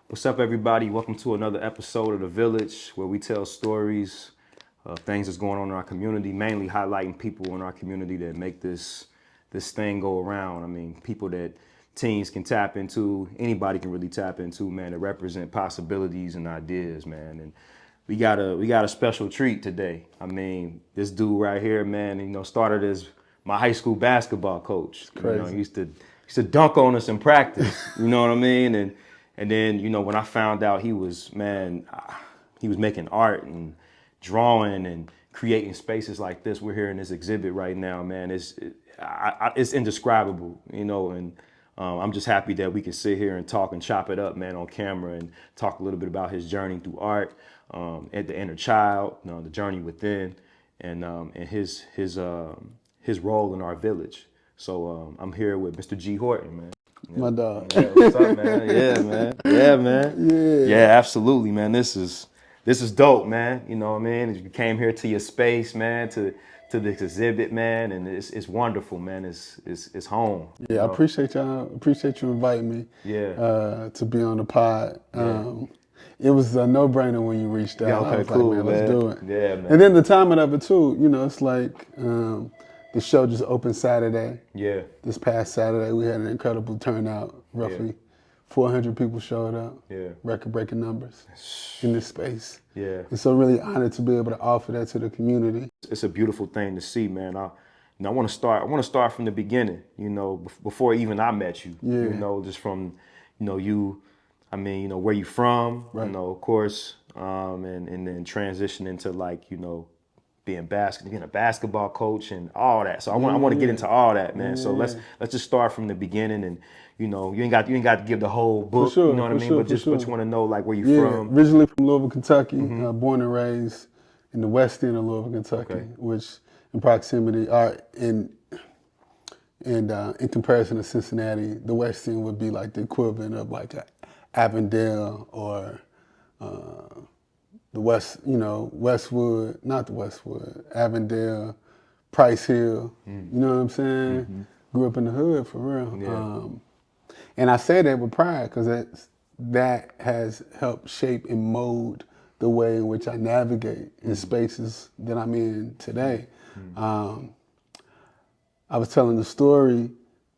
What's up, everybody? Welcome to another episode of The Village, where we tell stories of things that's going on in our community, mainly highlighting people in our community that make this thing go around. I mean, people that teens can tap into, anybody can really tap into, man, that represent possibilities and ideas, man. And we got a special treat today. I mean, this dude right here, man, started as my high school basketball coach. Crazy. He used to dunk on us in practice. You know what I mean? And then, when I found out he was making art and drawing and creating spaces like this. We're here in this exhibit right now, man. It's indescribable, and I'm just happy that we can sit here and talk and chop it up, man, on camera and talk a little bit about his journey through art, at the inner child, the journey within, and his role in our village. So I'm here with Mr. Gee Horton, man. My dog. Yeah, what's up, man? Yeah, man. Yeah, man. Yeah, absolutely, man. This is dope, man. You know what I mean? You came here to your space, man, to this exhibit, man, and it's wonderful, man. It's home. Yeah, I appreciate y'all. Appreciate you inviting me. Yeah. To be on the pod. It was a no-brainer when you reached out. Yeah, okay, I was cool, like, man, let's do it. Yeah, man. And then the timing of it too. It's like the show just opened Saturday. Yeah. This past Saturday, we had an incredible turnout. Roughly 400 people showed up. Yeah. Record-breaking numbers in this space. Yeah. And so really honored to be able to offer that to the community. It's a beautiful thing to see, man. I want to start from the beginning, before even I met you. Yeah. Just from, you, I mean, where you from, Right. of course, and then transition into being a basketball coach and all that. So I want to get into all that, man. So let's just start from the beginning, and you ain't got to give the whole book, sure, you know what I mean? sure, But just want to know like where you Yeah, from. originally from Louisville, Kentucky, born and raised in the west end of Louisville, Kentucky, Okay. which in proximity, in comparison to Cincinnati, the west end would be like the equivalent of like Avondale or the west, Westwood, not the Westwood, Avondale, Price Hill. You know what I'm saying? Grew up in the hood for real. Yeah. And I say that with pride because that has helped shape and mold the way in which I navigate in spaces that I'm in today. I was telling the story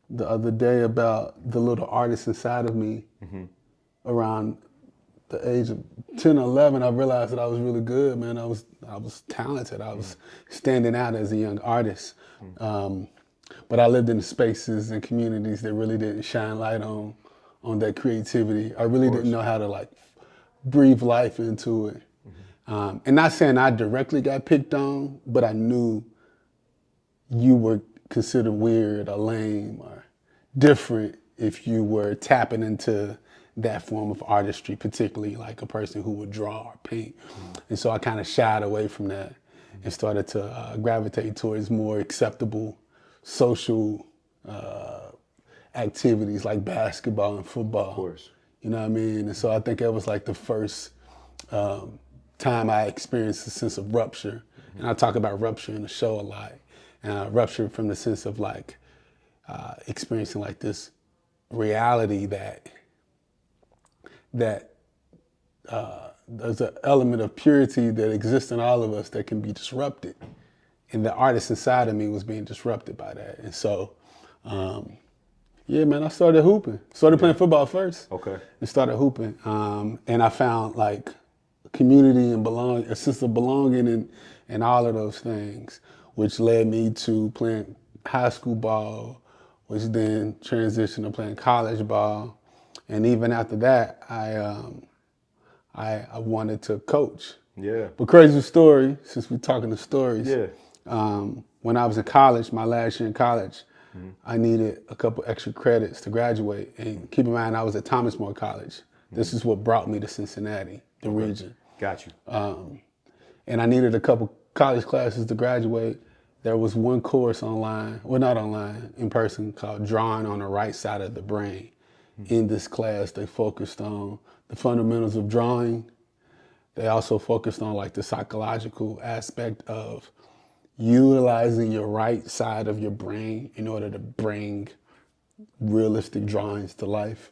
the other day about the little artist inside of me. Around the age of 10 or 11, I realized that I was really good, man. I was talented. I was standing out as a young artist. But I lived in spaces and communities that really didn't shine light on that creativity. I really didn't know how to like breathe life into it. And not saying I directly got picked on, but I knew you were considered weird or lame or different if you were tapping into that form of artistry, particularly like a person who would draw or paint. And so I kind of shied away from that and started to gravitate towards more acceptable social activities like basketball and football. Of course. You know what I mean? And so I think that was like the first time I experienced a sense of rupture. And I talk about rupture in the show a lot. Rupture from the sense of like experiencing like this reality that there's an element of purity that exists in all of us that can be disrupted. And the artist inside of me was being disrupted by that. And so, yeah, man, I started hooping. Started playing football first. Okay. And started hooping. And I found like community and a sense of belonging and all of those things, which led me to playing high school ball, which then transitioned to playing college ball. And even after that, I wanted to coach. Yeah. But crazy story, since we're talking to stories. Yeah. When I was in college, my last year in college, I needed a couple extra credits to graduate. And keep in mind, I was at Thomas More College. This is what brought me to Cincinnati, the region. Got you. And I needed a couple college classes to graduate. There was one course online, well, not online, in person, called Drawing on the Right Side of the Brain. In this class, they focused on the fundamentals of drawing. They also focused on like the psychological aspect of utilizing your right side of your brain in order to bring realistic drawings to life.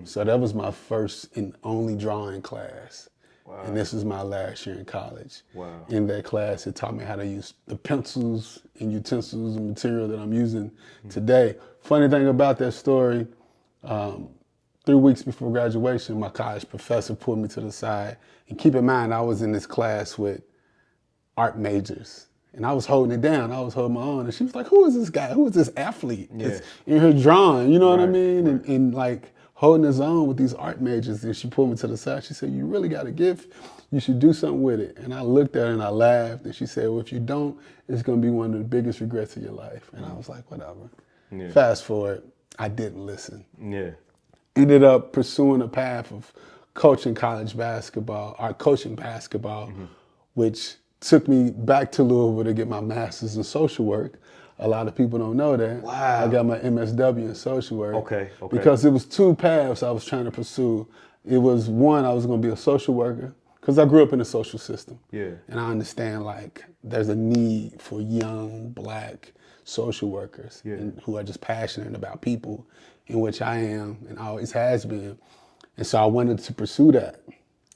So that was my first and only drawing class. Wow. And this was my last year in college. Wow. In that class, it taught me how to use the pencils and utensils and material that I'm using today. Funny thing about that story, 3 weeks before graduation, my college professor pulled me to the side. And keep in mind, I was in this class with art majors. And I was holding it down. I was holding my own. And she was like, who is this guy? Who is this athlete that's in her drawing? You know what I mean? Right. And like holding his own with these art majors. And she pulled me to the side. She said, you really got a gift. You should do something with it. And I looked at her and I laughed. And she said, well, if you don't, it's going to be one of the biggest regrets of your life. And I was like, whatever. Yeah. Fast forward, I didn't listen. Yeah. Ended up pursuing a path of coaching college basketball, or coaching basketball, which took me back to Louisville to get my master's in social work. A lot of people don't know that. Wow. I got my MSW in social work. Okay. Because it was two paths I was trying to pursue. It was one, I was going to be a social worker, because I grew up in the social system. Yeah. And I understand, like, there's a need for young Black social workers who are just passionate about people, in which I am and always has been. And so I wanted to pursue that.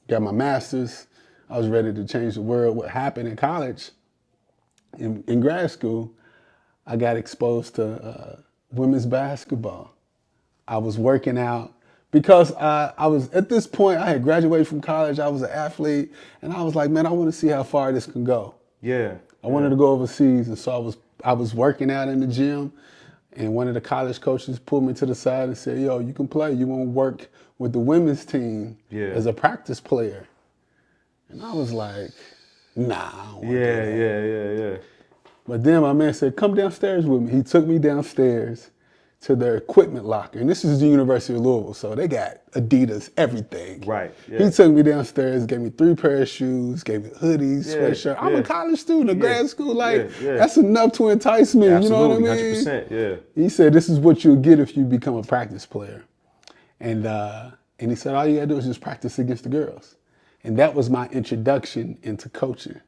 Got my master's. I was ready to change the world. What happened in college, in grad school, I got exposed to women's basketball. I was working out because I was, at this point, I had graduated from college. I was an athlete. And I was like, man, I want to see how far this can go. Yeah. I wanted to go overseas. And so I was working out in the gym. And one of the college coaches pulled me to the side and said, yo, you can play. You want to work with the women's team as a practice player. And I was like, nah, I don't want to do that. Yeah. But then my man said, come downstairs with me. He took me downstairs to their equipment locker. And this is the University of Louisville, so they got Adidas, everything. Right. Yeah. He took me downstairs, gave me 3 pairs of shoes, gave me hoodies, sweatshirt. I'm a college student, a grad school. Like, that's enough to entice me. Absolutely, you know what I mean? 100%, yeah. He said, this is what you'll get if you become a practice player. And he said, all you gotta do is just practice against the girls. And that was my introduction into coaching.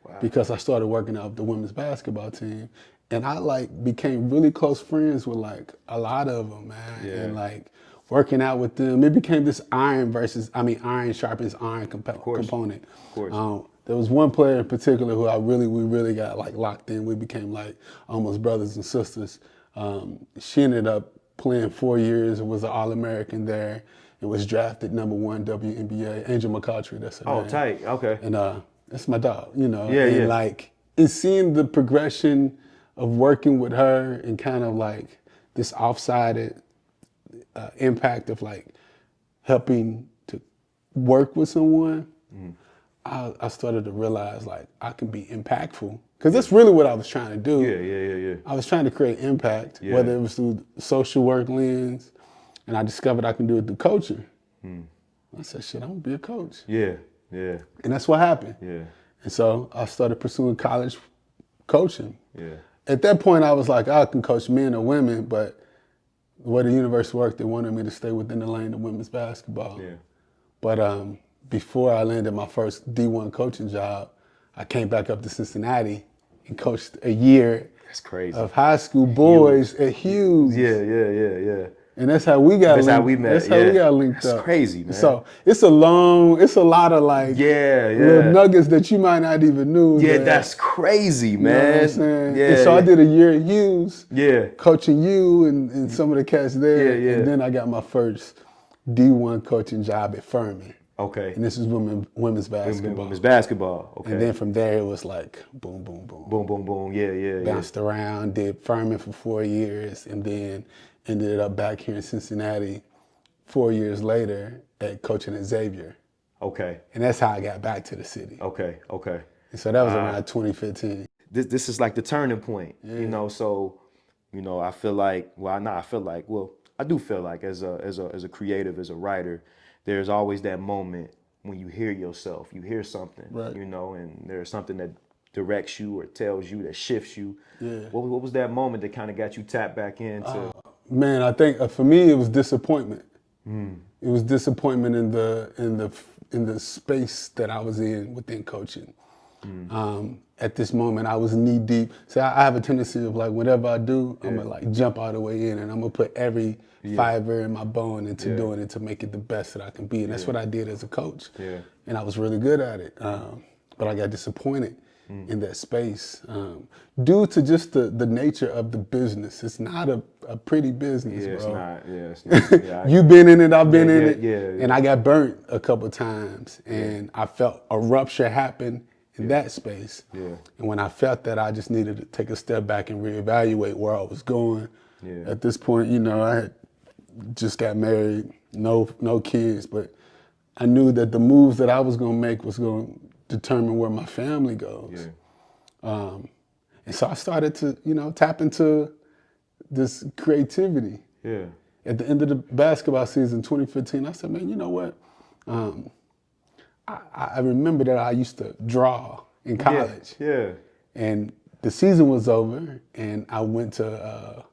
Wow. Because I started working out the women's basketball team. And I became really close friends with a lot of them, man. Yeah. And working out with them, it became this iron sharpens iron component. Of course. There was one player in particular who we really got locked in. We became almost brothers and sisters. She ended up playing 4 years, was an All-American there, and was drafted #1 WNBA. Angel McCautry, that's her name. Oh, tight, okay. And that's my dog, you know. Yeah, and and seeing the progression of working with her and kind of this off-sided impact of helping to work with someone, I started to realize I can be impactful. Because that's really what I was trying to do. Yeah. I was trying to create impact, whether it was through the social work lens, and I discovered I can do it through coaching. I said, shit, I'm gonna be a coach. Yeah. And that's what happened. Yeah. And so I started pursuing college coaching. Yeah. At that point, I was like, I can coach men or women, but the way the universe worked, they wanted me to stay within the lane of women's basketball. Yeah. But before I landed my first D1 coaching job, I came back up to Cincinnati and coached a year That's crazy. of high school boys at Hughes. Yeah. And that's how we got linked. That's how we met. That's how we got linked up. That's crazy, man. So it's a lot of little nuggets that you might not even knew. Yeah, that's crazy, man. You know what I'm saying? Yeah. And so I did a year at Hughes. Yeah. Coaching you and some of the cats there. Yeah. And then I got my first D1 coaching job at Furman. Okay. And this is women's basketball. Women's basketball. Okay. And then from there it was boom, boom, boom. Boom, boom, boom. Yeah. Bounced around, did Furman for 4 years, and then ended up back here in Cincinnati 4 years later at coaching at Xavier. Okay. And that's how I got back to the city. Okay. And so that was around 2015. This is the turning point, so, I feel like, I do feel like as a creative, as a writer, there's always that moment when you hear yourself, you hear something, right. And there's something that directs you or tells you, that shifts you. Yeah. What was that moment that kind of got you tapped back into? Man, I think for me it was disappointment. It was disappointment in the space that I was in within coaching. At this moment, I was knee deep. So I have a tendency of like, whatever I do, I'm gonna like jump all the way in, and I'm gonna put every fiber in my bone into doing it to make it the best that I can be. And that's what I did as a coach. And I was really good at it. But I got disappointed in that space due to just the nature of the business. It's not a pretty business, bro. It's not. It's not. Yeah, You've been in it, I've been in it. Yeah. And I got burnt a couple times, and I felt a rupture happen in that space. And when I felt that, I just needed to take a step back and reevaluate where I was going. At this point, you know, I had just got married, no kids, but I knew that the moves that I was gonna make was gonna determine where my family goes. And so I started to, you know, tap into this creativity. At the end of the basketball season, 2015, I said, man, you know what? I remember that I used to draw in college. And the season was over, and I went to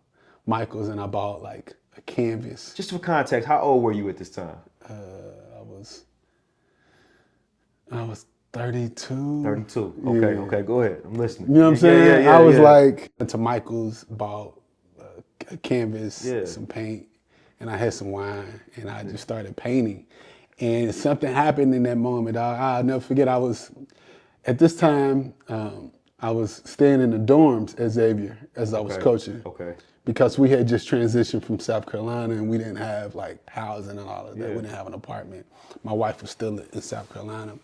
Michael's and I bought like a canvas. Just for context, how old were you at this time? I was 32. 32. Okay, go ahead. I'm listening. You know what I'm saying? I was like, went to Michael's, bought a canvas, some paint, and I had some wine, and I just started painting. And something happened in that moment. I'll never forget, at this time, I was staying in the dorms at Xavier as I was coaching. Because we had just transitioned from South Carolina, and we didn't have like housing and all of that. We didn't have an apartment. My wife was still in South Carolina.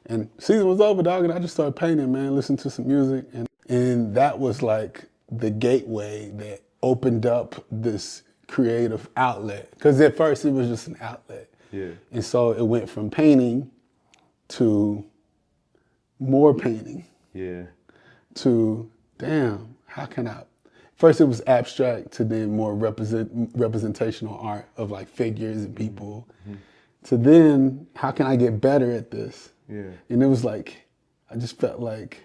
And season was over, dog, and I just started painting, man, listening to some music. And that was like the gateway that opened up this creative outlet. Because at first it was just an outlet. And so it went from painting to more painting. To, damn, how can I? First it was abstract, to then more representational art of like figures and people. To then, how can I get better at this? And it was like, I just felt like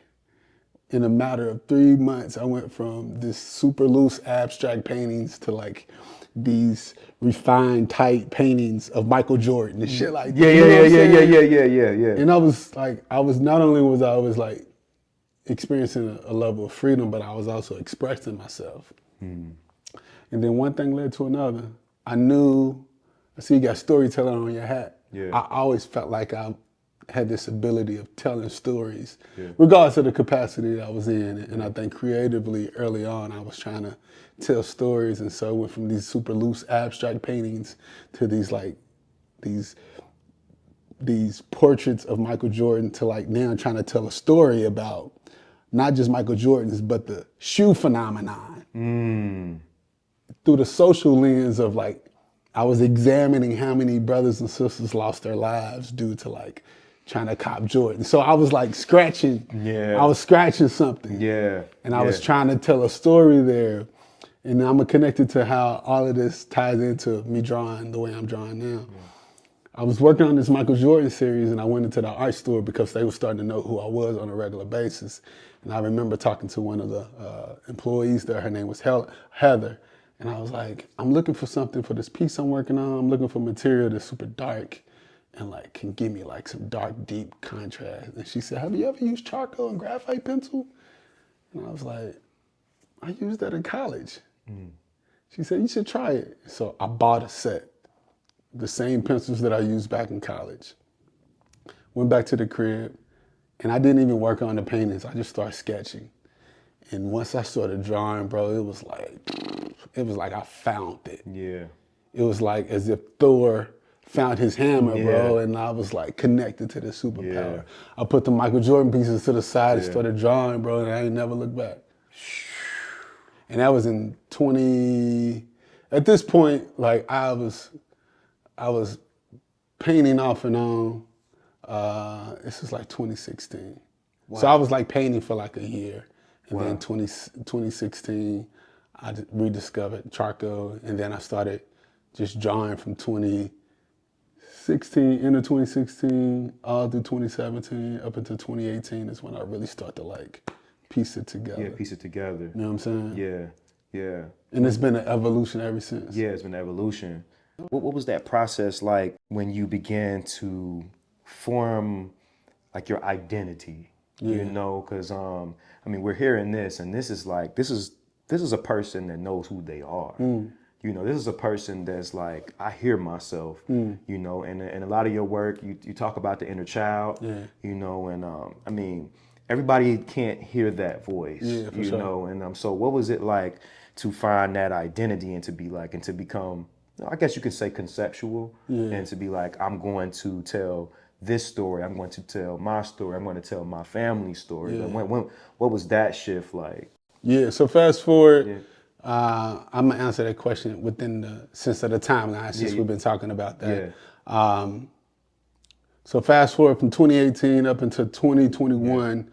in a matter of 3 months, I went from this super loose abstract paintings to like these refined, tight paintings of Michael Jordan and shit like that. Yeah. And I was like, not only was I like experiencing a level of freedom, but I was also expressing myself. And then one thing led to another. I see you got Storyteller on your hat. I always felt like I had this ability of telling stories, regardless of the capacity that I was in. And I think creatively early on, I was trying to tell stories. And so I went from these super loose abstract paintings to these portraits of Michael Jordan to like now trying to tell a story about not just Michael Jordan's, but the shoe phenomenon. Through the social lens of like, I was examining how many brothers and sisters lost their lives due to like trying to cop Jordan. So I was like scratching, I was scratching something. And I was trying to tell a story there. And I'm connected to how all of this ties into me drawing the way I'm drawing now. I was working on this Michael Jordan series, and I went into the art store because they were starting to know who I was on a regular basis. And I remember talking to one of the employees there. Her name was Heather. And I was like, I'm looking for something for this piece I'm working on. I'm looking for material that's super dark and like can give me like some dark, deep contrast. And she said, have you ever used charcoal and graphite pencil? And I was like, I used that in college. She said, you should try it. So I bought a set, the same pencils that I used back in college. Went back to the crib, and I didn't even work on the paintings. I just started sketching. And once I started drawing, bro, it was like I found it. It was like as if Thor found his hammer, bro, and I was like connected to this superpower. I put the Michael Jordan pieces to the side and started drawing, bro, and I ain't never looked back. And that was in at this point, like I was painting off and on. This was like 2016. So I was like painting for like a year. And then 2016, I rediscovered charcoal. And then I started just drawing from 2016, end of 2016, all through 2017, up until 2018 is when I really start to like piece it together. Piece it together. You know what I'm saying? Yeah. And it's been an evolution ever since. It's been an evolution. What was that process like when you began to form like your identity, Yeah. you know, because I mean, we're hearing this, and this is like this is a person that knows who they are. You know, this is a person that's like, I hear myself, you know, and a lot of your work, you talk about the inner child, you know, and I mean, everybody can't hear that voice, you sure. know, and so what was it like to find that identity and to be like, and to become, I guess you could say conceptual, and to be like, I'm going to tell this story, I'm going to tell my story, I'm going to tell my family story. But what was that shift like? Yeah, so fast forward, I'm gonna answer that question within the sense of the timeline since we've been talking about that. So fast forward from 2018 up until 2021,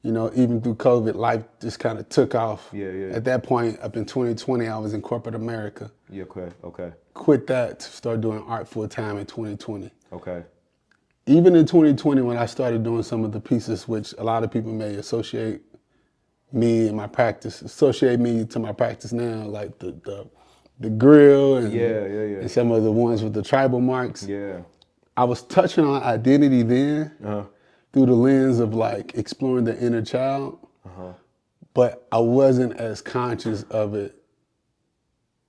you know, even through COVID, life just kind of took off. At that point, up in 2020, I was in corporate America. Okay. Quit that to start doing art full time in 2020. Okay. Even in 2020, when I started doing some of the pieces, which a lot of people may associate me and my practice, associate me to my practice now, like the grill and, and some of the ones with the tribal marks. I was touching on identity then through the lens of like exploring the inner child, but I wasn't as conscious of it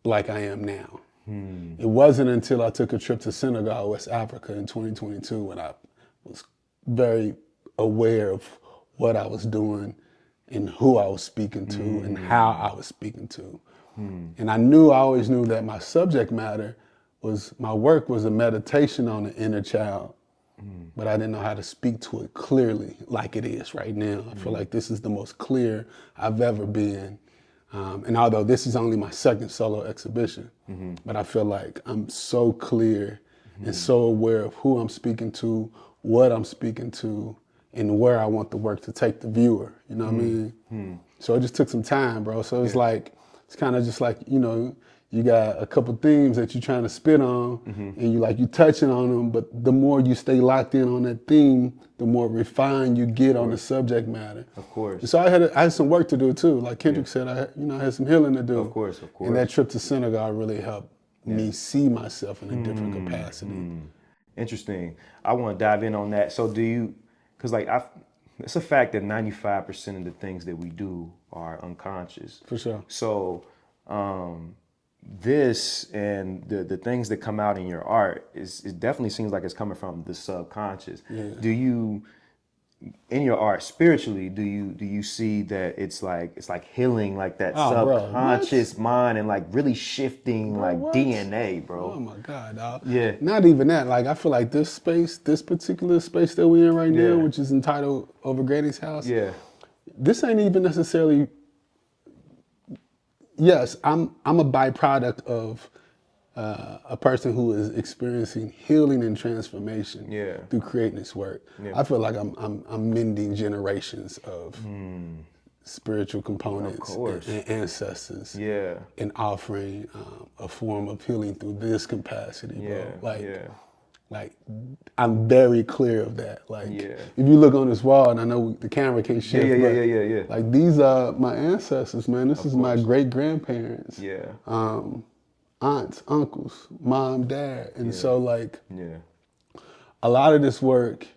like I am now. It wasn't until I took a trip to Senegal, West Africa in 2022 when I was very aware of what I was doing and who I was speaking to and how I was speaking to. And I always knew that my subject matter was, my work was a meditation on the inner child, but I didn't know how to speak to it clearly like it is right now. I feel like this is the most clear I've ever been. And although this is only my second solo exhibition, but I feel like I'm so clear and so aware of who I'm speaking to, what I'm speaking to, and where I want the work to take the viewer, you know what I mean? So it just took some time, bro. So it's like, it's kind of just like, you know, you got a couple themes that you're trying to spit on, and you touching on them, but the more you stay locked in on that theme, the more refined you get on the subject matter. Of course. And so I had some work to do too. Like Kendrick said, I had some healing to do. Of course. And that trip to Senegal really helped me see myself in a different capacity. Interesting. I want to dive in on that. So do you, because like it's a fact that 95% of the things that we do are unconscious. For sure. So this and the things that come out in your art it definitely seems like it's coming from the subconscious. Do you, in your art spiritually, do you see that it's like healing like that subconscious mind and like really shifting DNA, bro? Oh my God, dog. Yeah. Not even that. Like I feel like this particular space that we're in right now, which is entitled Over Granny's House. This ain't even necessarily. Yes, I'm a byproduct of a person who is experiencing healing and transformation through creating this work. I feel like I'm mending generations of spiritual components and ancestors, and offering a form of healing through this capacity, bro. Like I'm very clear of that. Like if you look on this wall, and I know the camera can't shift, like these are my ancestors, man. This is my great grandparents, aunts, uncles, mom, dad, and so like a lot of this work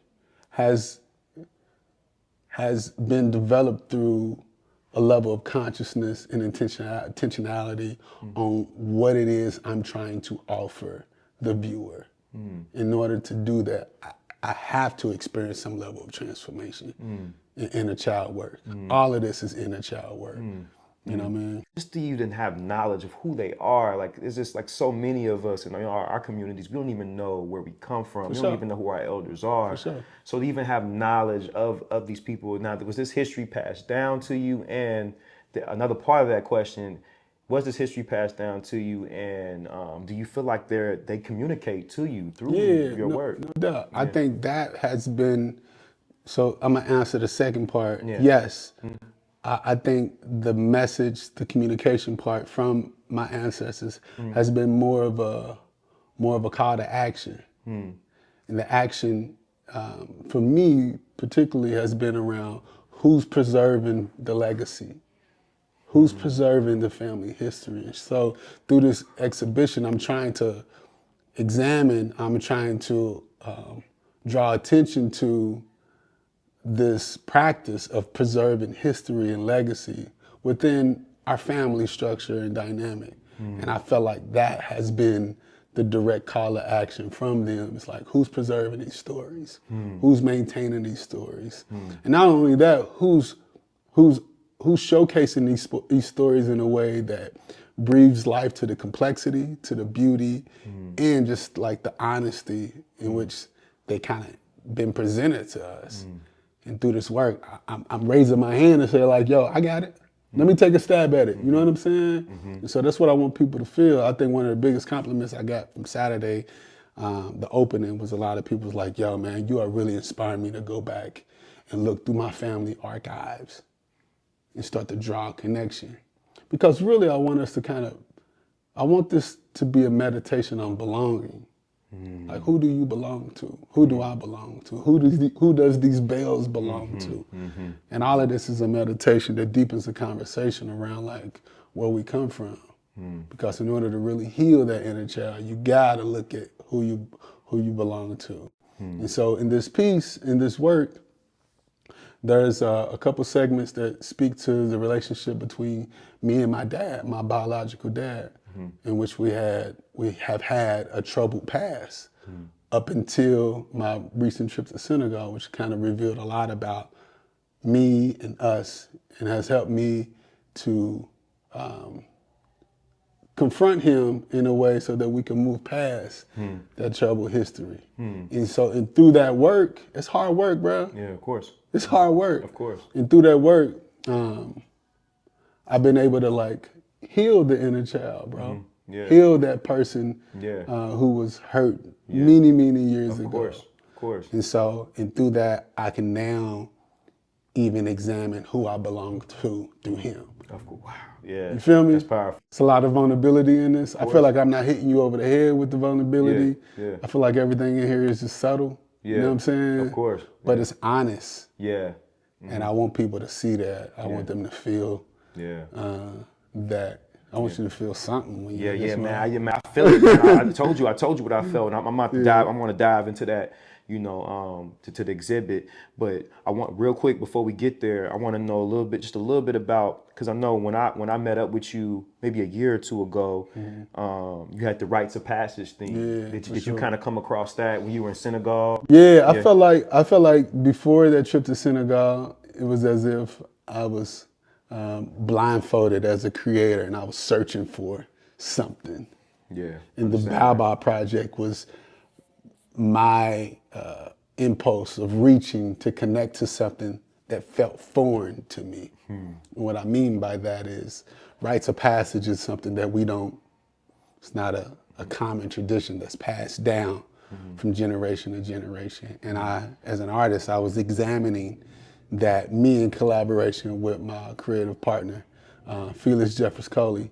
has been developed through a level of consciousness and intentionality on what it is I'm trying to offer the viewer. In order to do that, I have to experience some level of transformation in inner child work. All of this is inner child work. You know what I mean? Just to even have knowledge of who they are, like it's just like so many of us in our communities, we don't even know where we come from. We don't even know who our elders are. So to even have knowledge of these people, now was this history passed down to you? And another part of that question, was this history passed down to you, and do you feel like they communicate to you through your work? No doubt. I think that has been, so I'm gonna answer the second part. Yes. I think the message, the communication part from my ancestors has been more of a call to action. And the action, for me particularly, has been around who's preserving the legacy. Who's preserving the family history? So through this exhibition, I'm trying to examine, I'm trying to draw attention to this practice of preserving history and legacy within our family structure and dynamic. And I felt like that has been the direct call to action from them. It's like, who's preserving these stories? Who's maintaining these stories? And not only that, who's showcasing these stories in a way that breathes life to the complexity, to the beauty, and just like the honesty in which they kind of been presented to us. And through this work, I'm raising my hand and say like, yo, I got it. Let me take a stab at it. You know what I'm saying? And so that's what I want people to feel. I think one of the biggest compliments I got from Saturday, the opening, was a lot of people was like, yo, man, you are really inspiring me to go back and look through my family archives and start to draw a connection. Because really I want us to I want this to be a meditation on belonging. Like, who do you belong to? Who do I belong to? Who does these bells belong to? And all of this is a meditation that deepens the conversation around like where we come from. Because in order to really heal that inner child, you gotta look at who you belong to. And so in this piece, in this work, there's a couple segments that speak to the relationship between me and my dad, my biological dad, in which we have had a troubled past up until my recent trip to Senegal, which kind of revealed a lot about me and us and has helped me to confront him in a way so that we can move past that troubled history. And so, and through that work, it's hard work, bro. Yeah, of course. It's hard work. Of course. And through that work, I've been able to like heal the inner child, bro. Yeah. Heal that person who was hurt many, many years ago. Of course. And so, and through that, I can now even examine who I belong to through him. Of course. Wow. Yeah. You feel me? That's powerful. It's a lot of vulnerability in this. I feel like I'm not hitting you over the head with the vulnerability. Yeah. I feel like everything in here is just subtle. You know what I'm saying? Of course. But it's honest. Yeah. And I want people to see that. I want them to feel that. I want you to feel something when you hear this, man. I feel it. Man. I told you what I felt. And I'm about to dive. I'm going to dive into that, to the exhibit. But I want, real quick before we get there, I want to know just a little bit about, because I know when I met up with you maybe a year or two ago, you had the rites of passage thing. Did you kind of come across that when you were in Senegal? Yeah, I felt like before that trip to Senegal, it was as if I was blindfolded as a creator and I was searching for something. Yeah. And the Baobab Project was my impulse of reaching to connect to something that felt foreign to me. And what I mean by that is rites of passage is something that it's not a common tradition that's passed down from generation to generation. And I, as an artist, I was examining that, me in collaboration with my creative partner, Felix Jeffers Coley,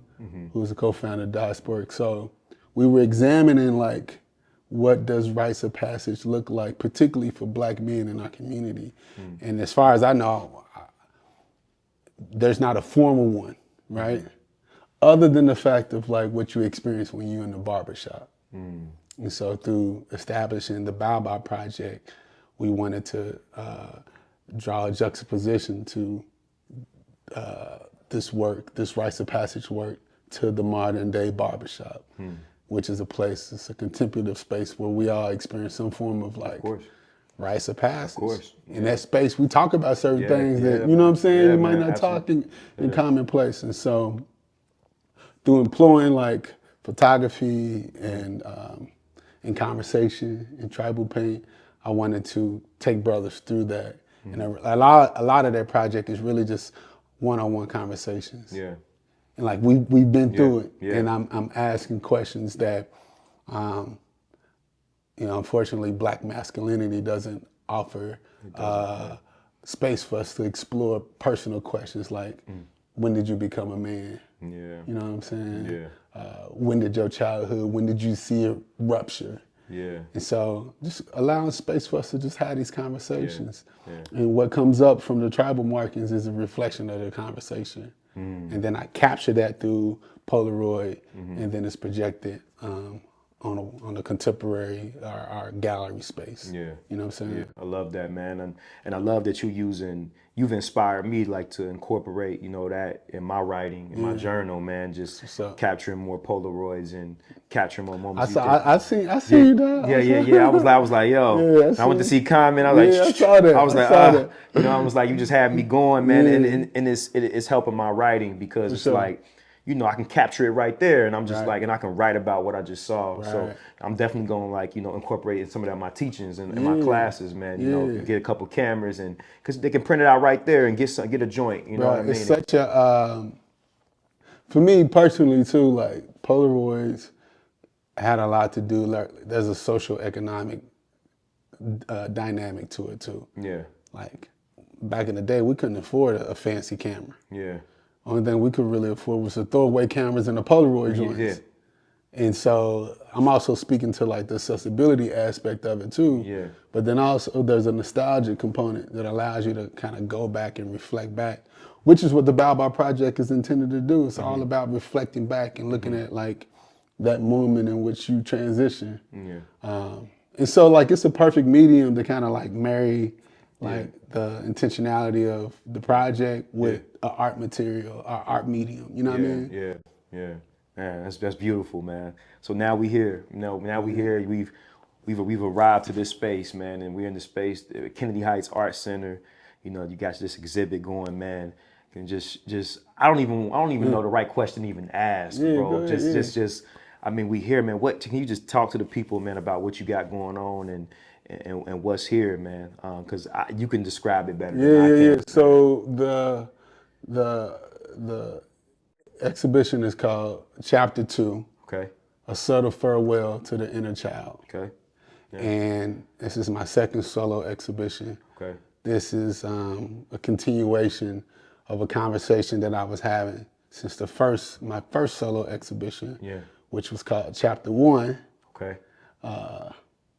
who's a co-founder of Diasporic Soul. We were examining like, what does rites of passage look like, particularly for Black men in our community? And as far as I know, there's not a formal one, right? Other than the fact of like what you experience when you're in the barbershop. And so through establishing the Baobab Project, we wanted to draw a juxtaposition to this work, this rites of passage work, to the modern day barbershop, which is it's a contemplative space where we all experience some form of like rites of passage. Of course. In that space, we talk about certain things that, you know what I'm saying, you might not talk in commonplace. And so through employing like photography and conversation and tribal paint, I wanted to take brothers through that. And a lot of that project is really just one-on-one conversations. Yeah. And like we've been through it, and I'm asking questions that, unfortunately, Black masculinity doesn't offer space for us to explore personal questions like, when did you become a man? Yeah. You know what I'm saying? Yeah. When did your childhood? When did you see it rupture? Yeah. And so just allowing space for us to just have these conversations. Yeah. Yeah. And what comes up from the tribal markings is a reflection of the conversation. And then I capture that through Polaroid, and then it's projected on a contemporary our gallery space. Yeah. You know what I'm saying? Yeah, I love that, man, and I love that you've inspired me like to incorporate, you know, that in my writing, in my journal, man, just So capturing more Polaroids and capturing more I moments. saw I see Yeah, you, dog. yeah. I was like, yo. Yeah, And I went to see comment. I was Yeah, I like, saw that. I was I like, saw that. you know, I was like, you just had me going, man, Yeah. and it's helping my writing because For it's sure. like, you know, I can capture it right there, and I'm just Right. like, and I can write about what I just saw. So Right. I'm definitely going to, like, you know, incorporate some of that in my teachings and in my classes, man. You know, get a couple cameras, and because they can print it out right there and get a joint. You know what I mean? It's such a for me personally too. Like Polaroids had a lot to do. Like there's a social economic dynamic to it too. Yeah, Like back in the day, we couldn't afford a fancy camera. yeah, Only thing we could really afford was the throwaway cameras and the Polaroid joints. yeah. And so I'm also speaking to like the accessibility aspect of it too. Yeah. But then also there's a nostalgic component that allows you to kind of go back and reflect back, which is what the Bow Bow Project is intended to do. It's all about reflecting back and looking at like that moment in which you transition. Yeah. And so like it's a perfect medium to kind of like marry like the intentionality of the project with an art material, or art medium. You know what I mean? Yeah. Man, that's beautiful, man. So now we here. You know, now we here. We've arrived to this space, man, and we're in the space, the Kennedy Heights Art Center. You know, you got this exhibit going, man. And just I don't even know the right question to even ask, bro. Go ahead, Just I mean, we here, man. What can you just talk to the people, man, about what you got going on and what's here, man? Because you can describe it better than I can. Yeah. So the exhibition is called Chapter 2, Okay. A Subtle Farewell to the Inner Child. Okay. And this is my second solo exhibition. Okay. This is a continuation of a conversation that I was having since my first solo exhibition, which was called Chapter 1, Okay.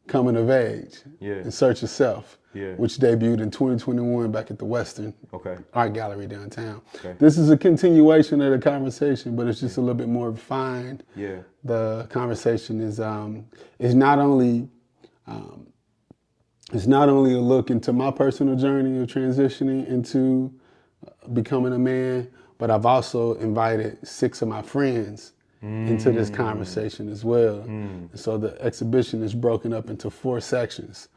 Coming of Age, In Search of Self, which debuted in 2021 back at the Western Art Gallery downtown. Okay. This is a continuation of the conversation, but it's just a little bit more refined. Yeah. The conversation is not only a look into my personal journey of transitioning into becoming a man, but I've also invited 6 of my friends into this conversation as well. And so the exhibition is broken up into 4 sections.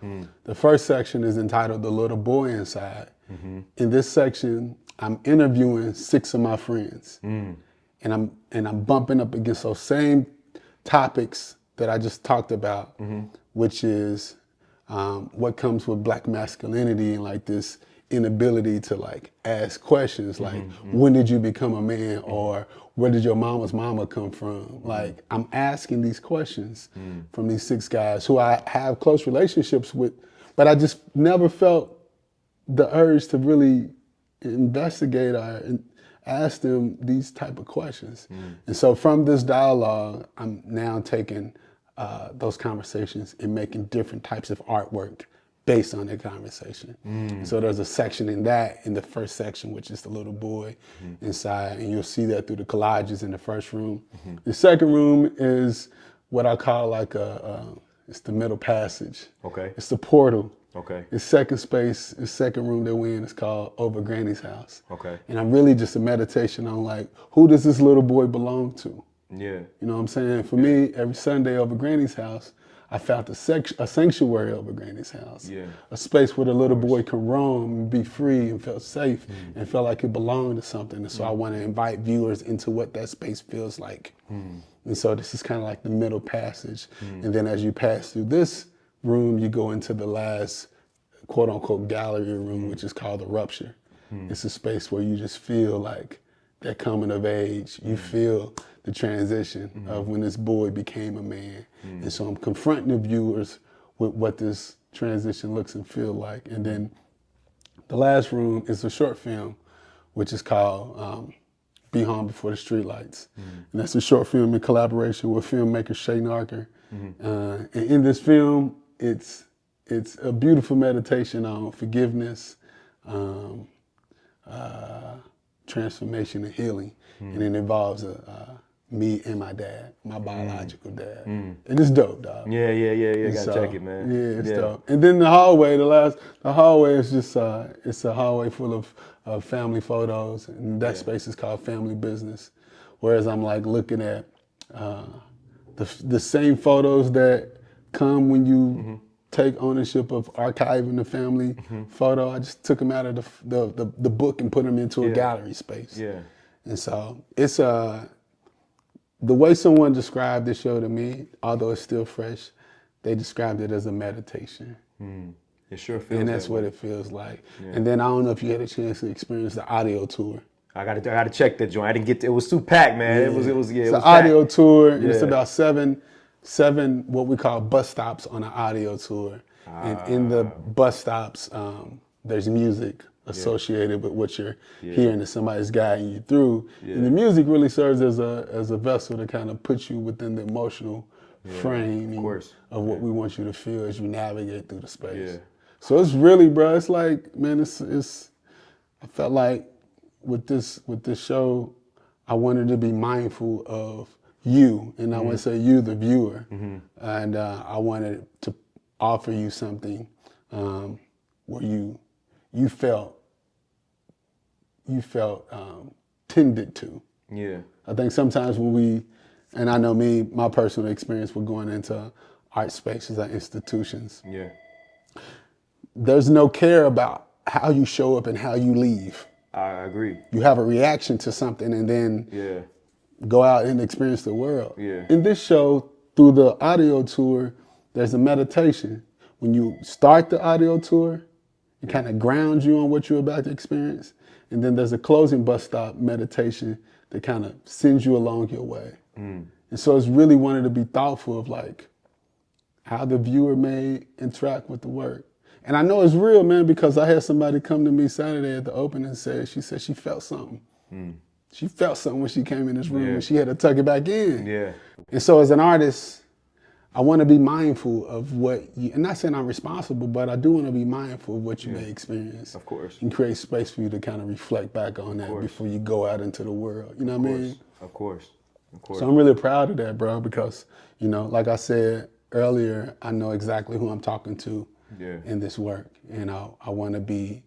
The first section is entitled The Little Boy Inside. In this section, I'm interviewing 6 of my friends. And I'm bumping up against those same topics that I just talked about, which is what comes with Black masculinity and like this inability to like ask questions like when did you become a man, or where did your mama's mama come from? Like I'm asking these questions from these 6 guys who I have close relationships with, but I just never felt the urge to really investigate or ask them these type of questions. And so from this dialogue, I'm now taking those conversations and making different types of artwork based on that conversation. So there's a section in the first section, which is the little boy inside, and you'll see that through the collages in the first room. The second room is what I call like it's the middle passage. Okay. It's the portal. Okay. The second room that we're in is called Over Granny's House. Okay. And I'm really just a meditation on like, who does this little boy belong to? Yeah. You know what I'm saying? For me, every Sunday over Granny's house, I found a sanctuary over Granny's house. Yeah. A space where the little boy can roam and be free and felt safe and felt like it belonged to something. And so I want to invite viewers into what that space feels like. And so this is kind of like the middle passage. And then as you pass through this room, you go into the last quote unquote gallery room, which is called the Rupture. It's a space where you just feel like that coming of age. You feel the transition of when this boy became a man. And so I'm confronting the viewers with what this transition looks and feel like. And then the last room is a short film, which is called Be Home Before the Streetlights. And that's a short film in collaboration with filmmaker Shay Narker. And in this film, it's a beautiful meditation on forgiveness, transformation and healing. And it involves me and my dad, my biological dad. And it's dope, dog. Yeah. And Gotta check it, man. Yeah, it's dope. And then the hallway, the hallway is just, it's a hallway full of family photos, and that space is called family business. Whereas I'm like looking at the same photos that come when you take ownership of archiving the family photo. I just took them out of the book and put them into a gallery space. Yeah. And so it's the way someone described the show to me, although it's still fresh, they described it as a meditation. It sure feels. And that's what it feels like. Yeah. And then I don't know if you had a chance to experience the audio tour. I gotta check that joint. I didn't get to, it was too packed, man. Yeah. It was It's an audio tour, and it's about seven what we call bus stops on an audio tour. And in the bus stops, there's music associated with what you're hearing that somebody's guiding you through. And the music really serves as a vessel to kind of put you within the emotional frame of what we want you to feel as you navigate through the space. Yeah. So it's really, bro, it's like, man, it's I felt like with this show, I wanted to be mindful of you, and I want to say you, the viewer, and I wanted to offer you something where you felt tended to. Yeah. I think sometimes when and I know me, my personal experience with going into art spaces or institutions. Yeah. There's no care about how you show up and how you leave. I agree. You have a reaction to something and then go out and experience the world. Yeah. In this show, through the audio tour, there's a meditation. When you start the audio tour, it kind of grounds you on what you're about to experience. And then there's a closing bus stop meditation that kind of sends you along your way. And so it's really wanted to be thoughtful of like how the viewer may interact with the work. And I know it's real, man, because I had somebody come to me Saturday at the opening and she said she felt something. She felt something when she came in this room and she had to tuck it back in. Yeah. And so as an artist, I want to be mindful of and not saying I'm responsible, but I do want to be mindful of what you may experience. Of course. And create space for you to kind of reflect back on that before you go out into the world. You know what I mean? Of course. So I'm really proud of that, bro, because, like I said earlier, I know exactly who I'm talking to in this work. And I want to be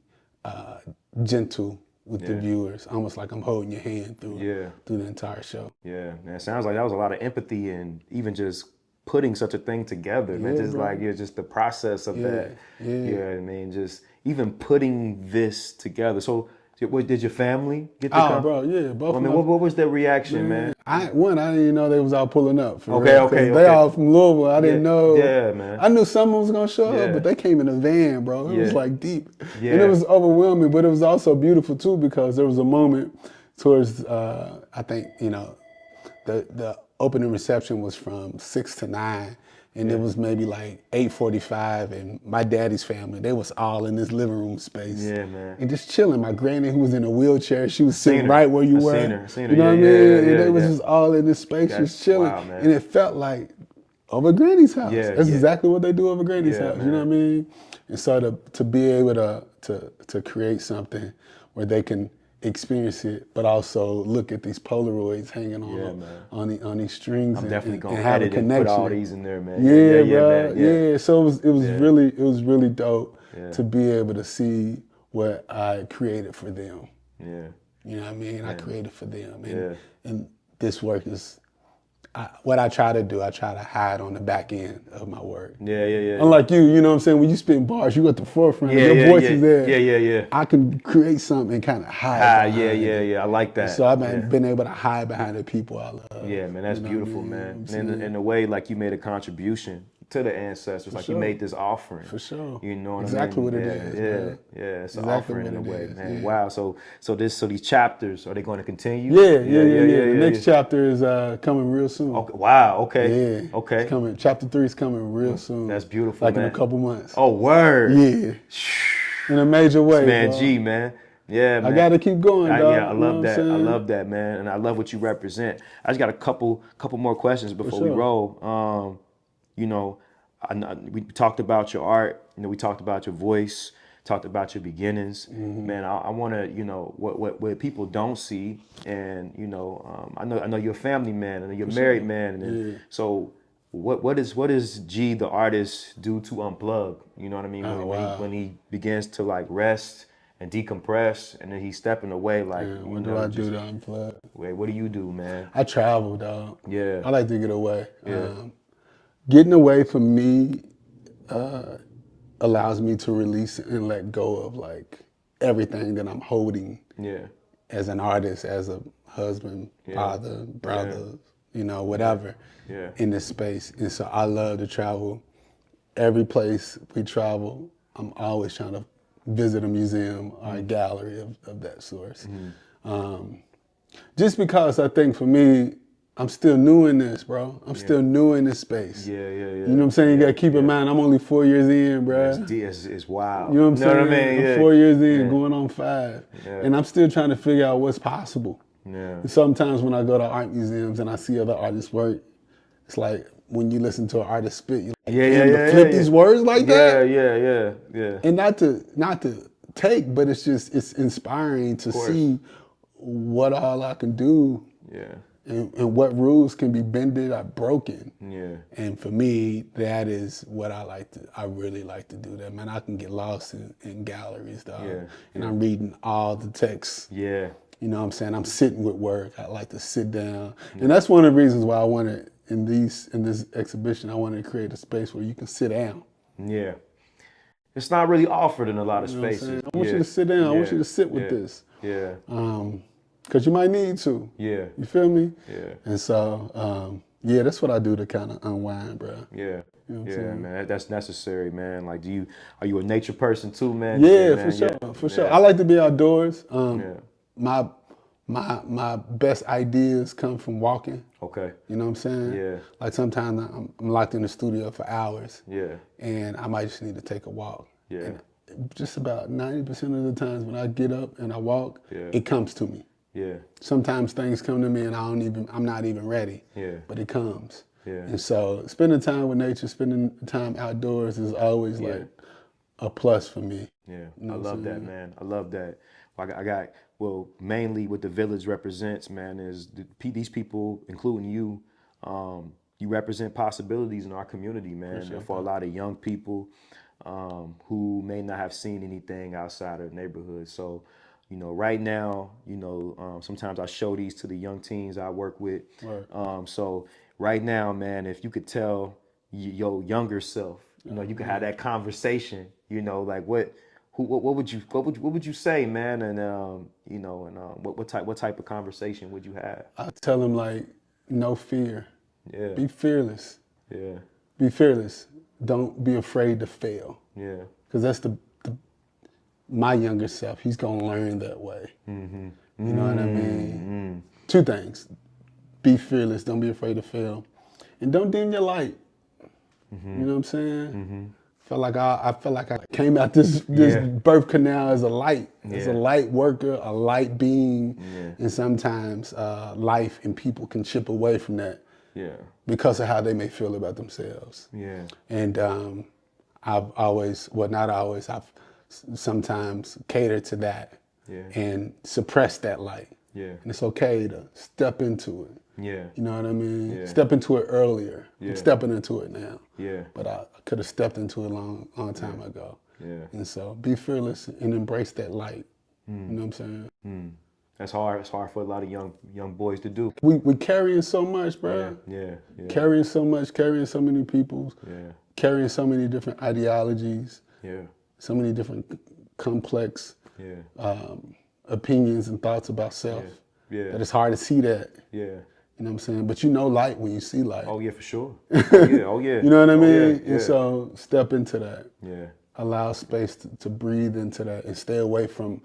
gentle with the viewers, almost like I'm holding your hand through the entire show. Yeah, man, it sounds like that was a lot of empathy and even just putting such a thing together, man. Just bro. Like just the process of that. Yeah, I mean, just even putting this together. So did your family get to come? Bro, yeah. Both I mean, what was their reaction, man? I didn't even know they was all pulling up. Okay. They all from Louisville. I didn't know. Yeah, man. I knew someone was gonna show up, but they came in a van, bro. It was like deep. Yeah. And it was overwhelming, but it was also beautiful too, because there was a moment towards, I think, the opening reception was from 6 to 9. And it was maybe like 8:45, and my daddy's family, they was all in this living room space. Yeah, man. And just chilling. My granny, who was in a wheelchair, she was sitting right where you were. Seen her. You know what I mean? And they was just all in this space, just chilling. Wow, and it felt like over Granny's house. That's exactly what they do over Granny's house. Man. You know what I mean? And so to be able to create something where they can experience it, but also look at these Polaroids hanging on these strings. I'm definitely gonna have a connection. Put all these in there, man. Bro. Yeah. So it was really dope to be able to see what I created for them. Yeah. You know what I mean? I created for them, and this work is. What I try to do, I try to hide on the back end of my work. Yeah. Unlike you know what I'm saying? When you spit bars, you at the forefront, your voice is there. Yeah. I can create something and kind of hide. I like that. So I've been able to hide behind the people I love. Yeah, man, that's beautiful, man. And in a way, like you made a contribution to the ancestors, like you made this offering. For sure. You know what exactly I mean? What it is. Yeah, it's an offering in a way, man. Yeah. Wow. So these chapters, are they going to continue? Yeah. The next chapter is coming real soon. Okay. Wow. Okay. Yeah. Okay. It's coming. Chapter 3 is coming real soon. That's beautiful. Like man. in a couple months. Oh, word. Yeah. In a major way. Man, bro. G, man. Yeah, man. I gotta keep going, dog. Yeah, I love that. I love that, man, and I love what you represent. I just got a couple more questions before we roll. We talked about your art. We talked about your voice. talked about your beginnings. Man, I want to, you know, what people don't see, and you know, I know you're a family man and you're a married man, and then, so what is Gee the artist do to unplug? You know what I mean? When he begins to like rest and decompress, and then he's stepping away, like, What do I do to unplug? Wait, what do you do, man? I travel, dog. Yeah. I like to get away. Yeah. Getting away from me allows me to release and let go of like everything that I'm holding. Yeah. As an artist, as a husband, father, brother, you know, whatever. Yeah. In this space. And so I love to travel. Every place we travel, I'm always trying to visit a museum or a gallery of that source. Just because I think for me, I'm still new in this, bro. I'm still new in this space. Yeah. You know what I'm saying? You gotta keep in mind, I'm only 4 years in, bro. It's wild. You know what I'm saying? What I mean? I'm 4 years in, going on 5. Yeah. And I'm still trying to figure out what's possible. Yeah. And sometimes when I go to art museums and I see other artists' work, it's like when you listen to an artist spit, you like, to flip these words like that. Yeah. And not to take, but it's inspiring to see what all I can do. Yeah. And what rules can be bended or broken. Yeah. And for me, that is what I really like to do that, man. I can get lost in galleries, dog. Yeah. And I'm reading all the texts. Yeah. You know what I'm saying? I'm sitting with work. I like to sit down. And that's one of the reasons why I wanted, in this exhibition, I wanted to create a space where you can sit down. Yeah. It's not really offered in a lot of spaces. I want you to sit down. I want you to sit with this. Yeah. Because you might need to. Yeah. You feel me? Yeah. And so, that's what I do to kind of unwind, bro. Yeah. You know what I'm Yeah, saying? man, that's necessary, man. Like, are you a nature person too, man? Yeah, man, for sure. I like to be outdoors. Yeah. My best ideas come from walking. Okay. You know what I'm saying? Yeah. Like sometimes I'm locked in the studio for hours. Yeah. And I might just need to take a walk. Yeah. And just about 90% of the times when I get up and I walk, it comes to me. Yeah. Sometimes things come to me and I'm not even ready. Yeah. But it comes. Yeah. And so spending time with nature, spending time outdoors is always like a plus for me. Yeah. I love that, man. I love that. Mainly what the village represents, man, is these people, including you, you represent possibilities in our community, man. Sure. For a lot of young people who may not have seen anything outside of the neighborhood. So, you know, right now, you know, sometimes I show these to the young teens I work with. Right. So right now, man, if you could tell your younger self, you know, you could have that conversation, you know, like what would you say, man? And you know, and what type of conversation would you have? I tell them like, no fear. Yeah. Be fearless. Yeah. Be fearless. Don't be afraid to fail. Yeah. Because that's my younger self. He's gonna learn that way. Mm-hmm. You know what I mean? 2 things: be fearless. Don't be afraid to fail, and don't dim your light. You know what I'm saying? I felt like I came out this birth canal as a light, as a light worker, a light being, and sometimes life and people can chip away from that because of how they may feel about themselves. Yeah. And I've always, well, not always, I've sometimes catered to that and suppressed that light. Yeah. And it's okay to step into it. Yeah. You know what I mean? Yeah. Step into it earlier. Yeah. I'm stepping into it now. Yeah. But I could have stepped into it a long time ago. Yeah. And so be fearless and embrace that light. You know what I'm saying? That's hard. It's hard for a lot of young boys to do. We carrying so much, bro. Yeah. Carrying so much, carrying so many people. Yeah. Carrying so many different ideologies. Yeah. So many different complex opinions and thoughts about self. Yeah. That it's hard to see that. Yeah. You know what I'm saying? But you know light when you see light. Oh yeah, for sure. Oh yeah. You know what I mean? And so step into that. Yeah. Allow space to breathe into that and stay away from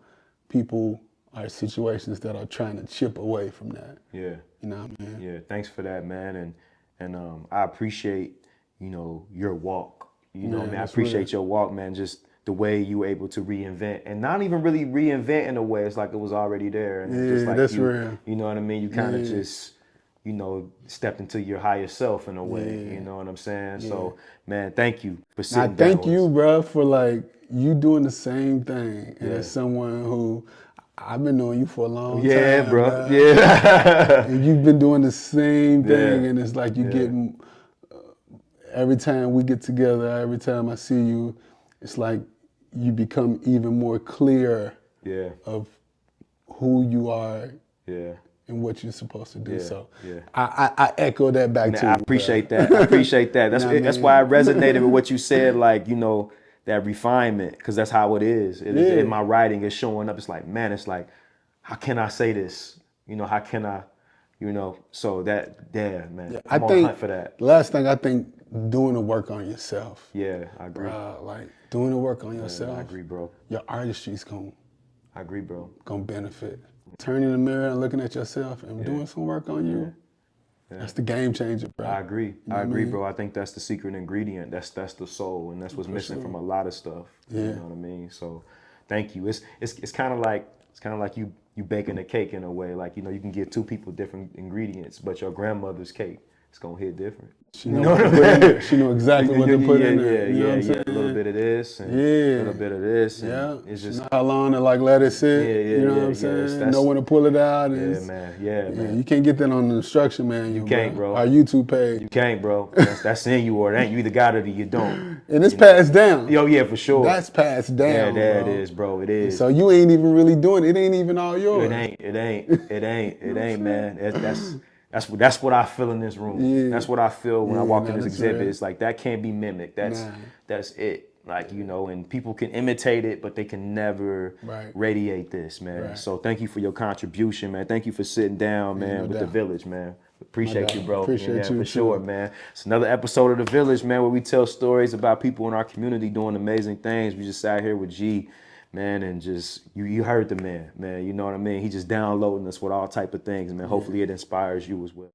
people or situations that are trying to chip away from that. Yeah. You know what I mean? Yeah. Thanks for that, man. And I appreciate, you know, your walk. You know, man, I appreciate your walk, man. Just the way you were able to reinvent, and not even really reinvent in a way. It's like it was already there. And just like that's real. You know what I mean? You kind of just, you know, stepped into your higher self in a way. You know what I'm saying? So, man, thank you for sitting down. Thank you, bro, for like you doing the same thing, and Yeah. as someone who I've been knowing you for a long time, Yeah, bro. man. Yeah. And you've been doing the same thing, Yeah. and it's like you Yeah. getting every time we get together, every time I see you, it's like you become even more clear Yeah. of who you are Yeah. and what you're supposed to do. Yeah, So yeah. I echo that back Man, to you. I appreciate that. I appreciate that. That's You know what I that's mean? why I resonated with what you said, like, you know, that refinement, because that's how it is. It is Yeah. in my writing, it's showing up. It's like, man, it's like, how can I say this? You know, how can I, you know, so that, yeah, man, I I'm on think hunt for that. the last thing I think doing the work on yourself. Yeah, I agree. Like doing the work on Yeah, yourself. I agree, bro. Your artistry's gonna I agree, bro. benefit. Turning the mirror and looking at yourself and doing some work on you. That's the game changer, bro. I agree. You know I what agree, mean? bro. I think that's the secret ingredient. That's the soul, and that's what's missing from a lot of stuff. Yeah. You know what I mean? So, thank you. It's kind of like you baking a cake in a way. Like, you know, you can give two people different ingredients, but your grandmother's cake, it's gonna hit different. She know what to put in there. She know exactly what to put in there. You know what I'm saying? A little bit of this, and Yeah. a little bit of this, and Yeah. it's She just know how long to like let it sit. Yeah, you know yeah, what I'm yeah. saying? That's- Know when to pull it out. yeah, man, yeah, man. You can't get that on the instruction manual. You can't, bro. Our YouTube page. You can't, bro. That's in you, or it ain't. You either got it or you don't. And it's passed down. Yo, yeah, for sure. That's passed down. Yeah, there bro. it is, bro. It is. So you ain't even really doing it. It ain't even all yours. It ain't, man. That's what I feel in this room. Yeah. That's what I feel when I walk in this that's exhibit. right. It's like that can't be mimicked. That's it. Like, you know, and people can imitate it, but they can never radiate this, man. Right. So thank you for your contribution, man. Thank you for sitting down, man, no with the doubt. village, man. Appreciate you, bro. Appreciate yeah, you for too. sure, man. It's another episode of The Village, man, where we tell stories about people in our community doing amazing things. We just sat here with G, man, and just you heard the man. You know what I mean? He just downloading us with all type of things, man. Hopefully it inspires you as well.